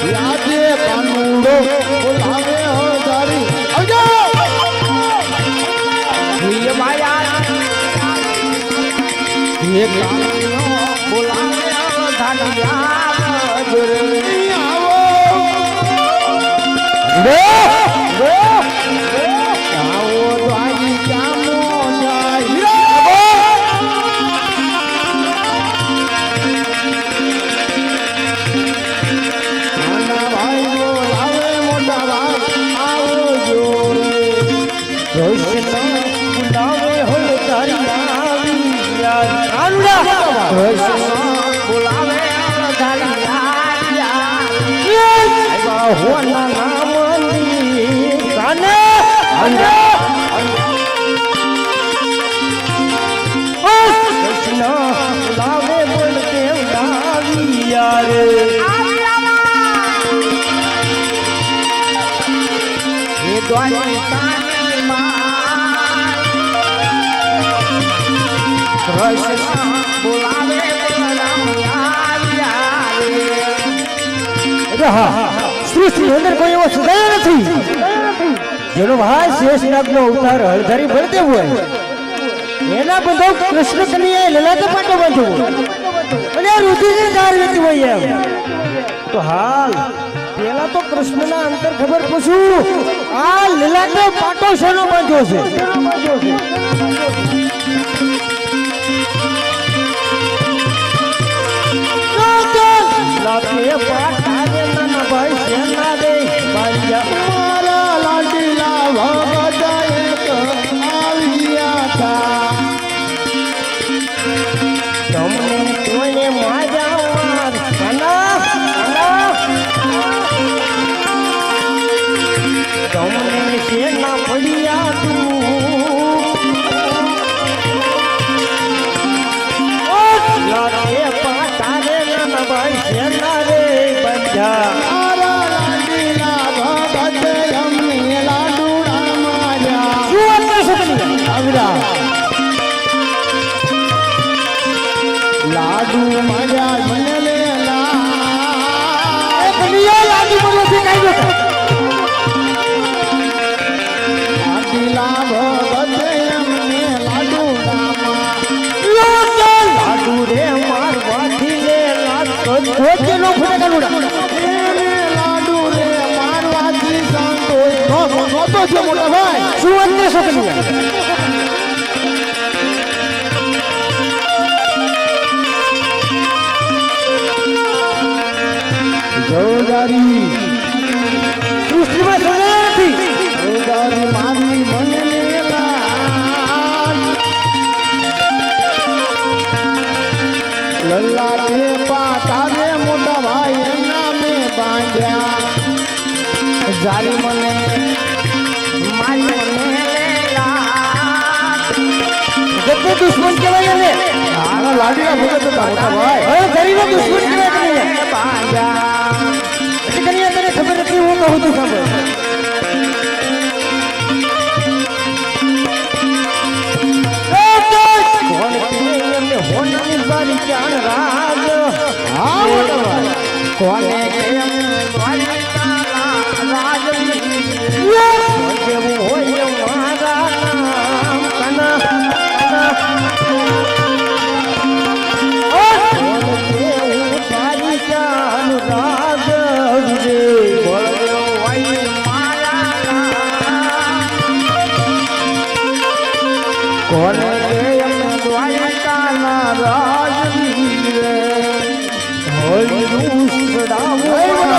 યાદે કાનુડો બોલાવે હો તારી આવજો ये माया ये कानो बोलावे धानिया गुरु આવો रे આવો દ્વારી જામો જાય નાના ભાઈ બોલાવે મોટા ભાઈ આવજો रोशन बुलावे हो धानिया रोशन बुलावे धानिया हो नाम काने रोशन बुलावे बोलते धानिया रे ये द्वारिका बोलावे सृष्टि अंदर कोई एवो सुधार नहीं जेनो भाई शेषनाग नो अवतार हळधरी बळदेव હોય એના બધો કૃષ્ણ કનૈયા લલાતે પાટો બાંધ્યો અને રુધિર ધાર વેતી હોય એમ તો હાલ પેલા તો કૃષ્ણના અંતર ખબર પૂછું આ લલાતે પાટો શેનો બાંધ્યો છે લાગે પાટા રે નાના ભાઈ સેના રે બાંધ્યા મારા લાડીલા ભગત એક આવ્યા હતા તમને કોઈને માજા કના તમને સેના પડ્યા તું લાગે પાટા રે નાના ભાઈ સેના રે બાંધ્યા મારા લાડીલા ભગત અમને લાડુડા માર્યા શું વાત છે આવડા લાડુ માર્યા મને લેલા એ કનૈયા લાડુ મને છે કાઈ દો લાડીલા ભગત અમને લાડુડા લાડુ રે મારવાથી લે લાડુ ધોકે નો ફૂટે કાનુડા લાડુ રે મારવાથી સંતોષ નહોતો છે મોટા ભાઈ શું અંતે શકની જોદારી સૃષ્ટિમાં સજા નથી જોદારી મારી મને લલ્લા રે પાટા રે મોટા ભાઈ એના મેં બાંધ્યા જારી મને મારી મને ગદ્દે દુશ્મન કહેવાય ને આના લાડીના ભગત હતા મોટા ભાઈ હવે ગરીબો દુશ્મન કહેવાય કનૈયા બાંધ્યા એટલે કનૈયા તને ખબર નથી હું કહું છું સાંભળ કોણ એમને હોનની બારી જાણ રાજ હા મોટા ભાઈ કોને કેમ દ્વારિકા રાજ જેવું હોય મારા નામ કના કોને કેવું દ્વારિકાનું રાજ રે બોલ્યો હોય મારા નામ કોને કેમ દ્વારિકાના રાજ રે હોયનું સડાવું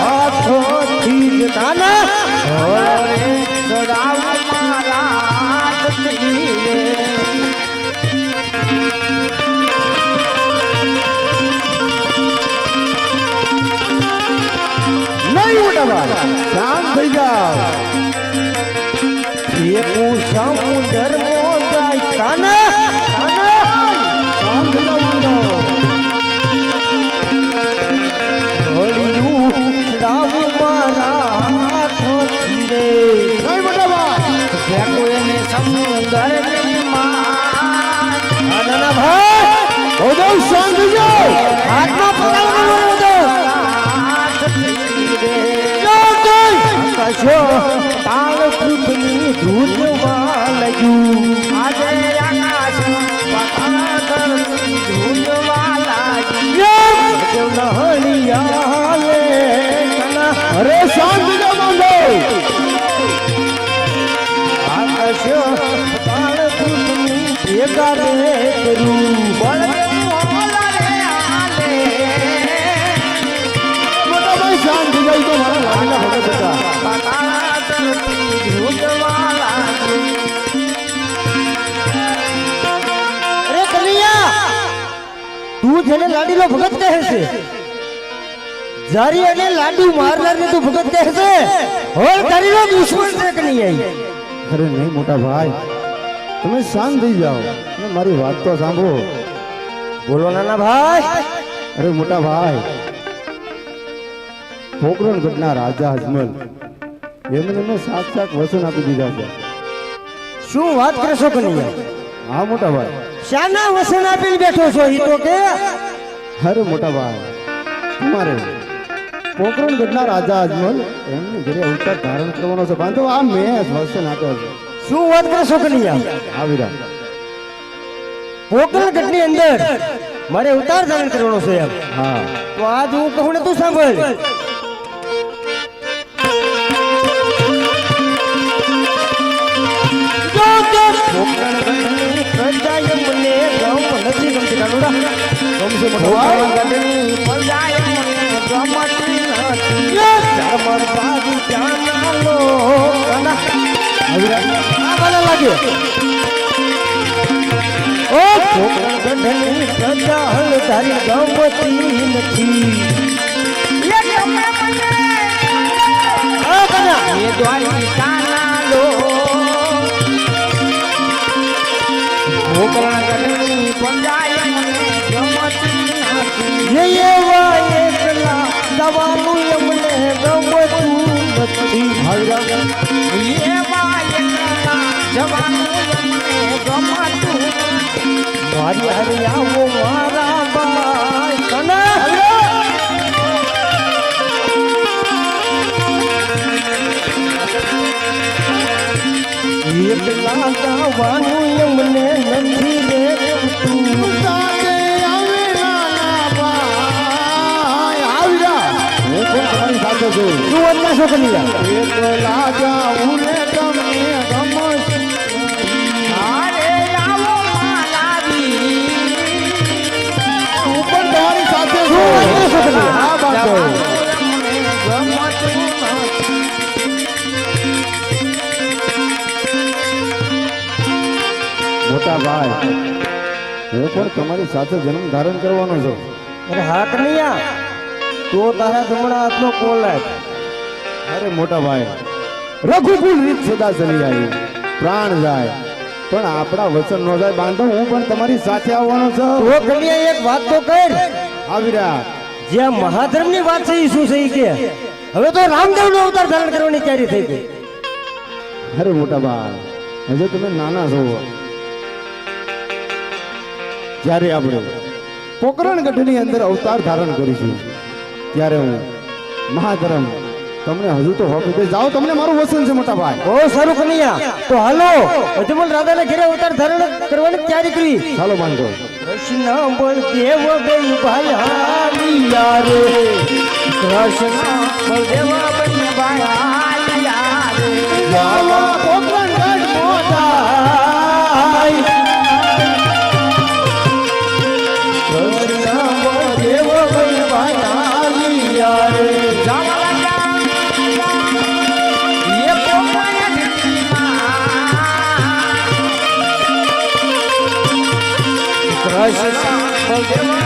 હાથોથી જ નાના હોરે સડાવું મારા હાથથી રે નહીં મોટા ભાઈ શાંત થઈ જાઓ એકું સમુદ્ર મો જાય કાના શાંત થઈ જાઓ હોળીનું સડાવું મારા હાથોથી રે નહીં મોટા ભાઈ ભેગો એને સમુદ્ર નાના ભાઈ બહુ શાંત થઈ જાઓ હાથમાં પકડવાનું આકાશો તાળ પૃથ્વી ધૂળમાં લાગ્યું આજે આકાશ પાતાળ ધૂળવા લાગ્યું લહણિયાલે અરે શાંતિ જો બાંધો આકાશો તાળ પૃથ્વી ભેગા રે કરું મોટા ભાઈ શાંતિ જાય તો મારા લાડીના ભગત હતા અરે કનૈયા તું જેને લાડીનો ભગત કહે છે જારી અને લાડુ મારનાર ને તું ભગત કહે છે હોળ તારીનો દુશ્મન છે કનૈયા અરે નહીં મોટા ભાઈ તમે શાંત થઈ જાઓ અને મારી વાત તો સાંભળો બોલો નાના ભાઈ અરે મોટા ભાઈ પોકરણગઢના રાજા અજમલ એમને મેં સાક્ષાત વચન આપી દીધા છે શું વાત કરશો કનૈયા હા મોટા ભાઈ શાના વસન આપીને બેઠો છો ઈ તો કે અરે મોટા ભાઈ તમારે પોકરણગઢના રાજા અજમલ એમને ઘરે અવતાર ધારણ કરવાનો છે બાંધો આ મેં વચન આપ્યો છે શું વાત કરશો કનૈયા આવી રહ્યા પોકરણગઢની અંદર મારે અવતાર ધારણ કરવાનો છે એમ હા તો આજ હું કહું ને તું સાંભળ પોકરણગઢની પ્રજાએ મને ગમ નથી ગમતી કાનુડા ગમશે મોટા ભાઈ પોકરણગઢની પ્રજાએ મને ગમતી નથી ધર્મ બાજુ જાના લો કાના આવી રહ્યા આ મને લાગે ઓ પોકરણગઢની પ્રજા હલ તારી ગમતી નથી આ કાના એ દ્વારિકાના લો પોકરણગઢની પ્રજાએ મને ગમતી નથી એવા એકલા દવાનું એમને ગમતું નથી એવા એકલા જવાનું એમને ગમતું મારી હારે આવો મારા બાઈ કના એકલા જવાનું એમને નથી રે ગમતું સાથે આવે નાના ભાઈ આવી રહ્યા હું પણ તમારી સાથે છું શું વાત કરશો કનૈયા એકલા જાઉં ને તમને ગમશે અરે આવો માલાવી હું પણ તમારી સાથે શું વાત કરશો છું કનૈયા હા બાંધો મોટા ભાઈ હું પણ તમારી સાથે જન્મ ધારણ કરવાનો છું અરે હા કનૈયા તો તારા જમણા હાથનો કોલ લાગ અરે મોટા ભાઈ રઘુકુલ રીત સદા ચલી આવી પ્રાણ જાય પણ આપણા વચન નો જાય બાંધો હું પણ તમારી સાથે આવવાનો છું તો કનૈયા એક વાત તો કર આવી રહ્યા જે આ મહાધર્મની વાત છે ઈ શું છે ઈ કે હવે તો રામદેવનો અવતાર ધારણ કરવાની તૈયારી થઈ ગઈ અરે મોટા ભાઈ હજુ તમે નાના છો જ્યારે આપણે પોકરણગઢની અંદર અવતાર ધારણ કરીશું ત્યારે હું મહાધર્મ તમને હજુ તો હોપી દે જાઓ તમને મારું વચન છે મોટા ભાઈ બહુ સારું કનૈયા તો હાલો અજમલ રાધાના ઘરે અવતાર ધારણ કરવાની તૈયારી કરી ચાલો બાંધો કૃષ્ણ બળદેવ બેન ભાઈ હાલિયા રે કૃષ્ણ બળદેવ બેન ભાઈ હાલિયા રે ચાલો પોકરણગઢ મોટા કૃષ્ણ બળદેવ બેન ભાઈ હાલિયા રે કૃષ્ણ બળદેવ